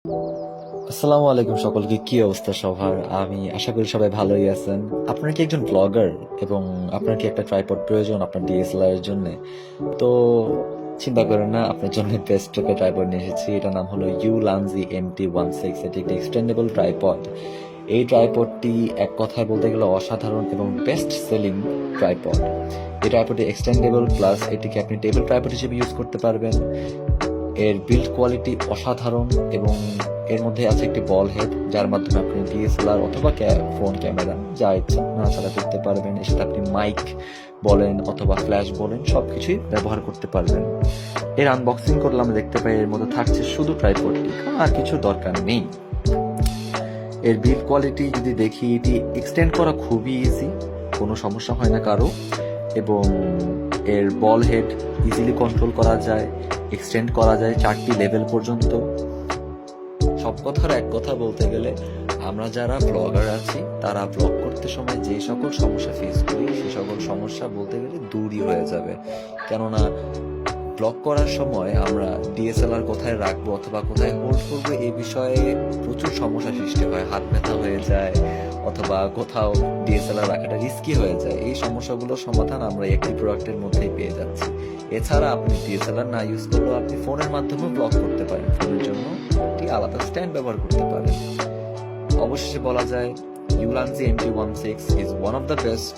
আসসালামু আলাইকুম সকলকে, কি অবস্থা সবার? আমি আশা করি সবাই ভালোই আছেন। আপনার কি একজন ব্লগার এবং আপনার কি একটা ট্রাইপড প্রয়োজন আপনার ডিএসএলআর এর জন্য? তো চিন্তা করেন না, আপনার জন্য বেস্ট একটা ট্রাইপড নিয়ে এসেছি। এটার নাম হলো ইউলানজি MT16। এটি একটি এক্সটেন্ডেবল ট্রাইপড। এই ট্রাইপডটি এক কথায় বলতে গেলে অসাধারণ এবং বেস্ট সেলিং ট্রাইপড। এই ট্রাইপডটি এক্সটেন্ডেবল, প্লাস এটিকে আপনি টেবিল ট্রাইপড হিসেবে ইউজ করতে পারবেন। এর বিল্ড কোয়ালিটি অসাধারণ এবং এর মধ্যে আছে একটি বল হেড, যার মাধ্যমে আপনি ডিএসএলআর অথবা ফোন ক্যামেরা যা ইচ্ছা নাড়াচাড়া করতে পারবেন। এর সাথে আপনি মাইক বলেন অথবা ফ্ল্যাশ বলেন সবকিছুই ব্যবহার করতে পারবেন। এর আনবক্সিং করলাম, দেখতে পাই এর মধ্যে থাকছে শুধু ট্রাইপডটি, আর কিছু দরকার নেই। এর বিল্ড কোয়ালিটি যদি দেখি, এটি এক্সটেন্ড করা খুবই ইজি, কোনো সমস্যা হয় না কারো। এবং এর বল হেড ইজিলি কন্ট্রোল করা যায়, এক্সটেন্ড করা যায় 4টি লেভেল পর্যন্ত। সব কথার এক কথা বলতে গেলে, আমরা যারা ব্লগার আছি তারা ব্লগ করতে সময় যে সকল সমস্যা ফেস করি, সেই সকল সমস্যা বলতে গেলে দূরই হয়ে যাবে। কেননা ব্লগ করার সময় আমরা ডিএসএলআর কোথায় রাখবো অথবা কোথায় হোল্ড করবো এই বিষয়ে প্রচুর সমস্যা সৃষ্টি হয়। হাত ব্যথা হয়ে যায় অথবা কোথাও ডিএসএলআর রাখাটা রিস্কি হয়ে যায়। এই সমস্যাগুলোর সমাধান আমরা একটি প্রোডাক্টের মধ্যেই পেয়ে যাচ্ছি। এছাড়া আপনি ডিএসএলআর না ইউজ করলেও আপনি ফোনের মাধ্যমে ব্লগ করতে পারেন। ফোনের জন্য একটি আলাদা স্ট্যান্ড ব্যবহার করতে পারেন। অবশেষে বলা যায়, ইউলানজি MT16 is one of the best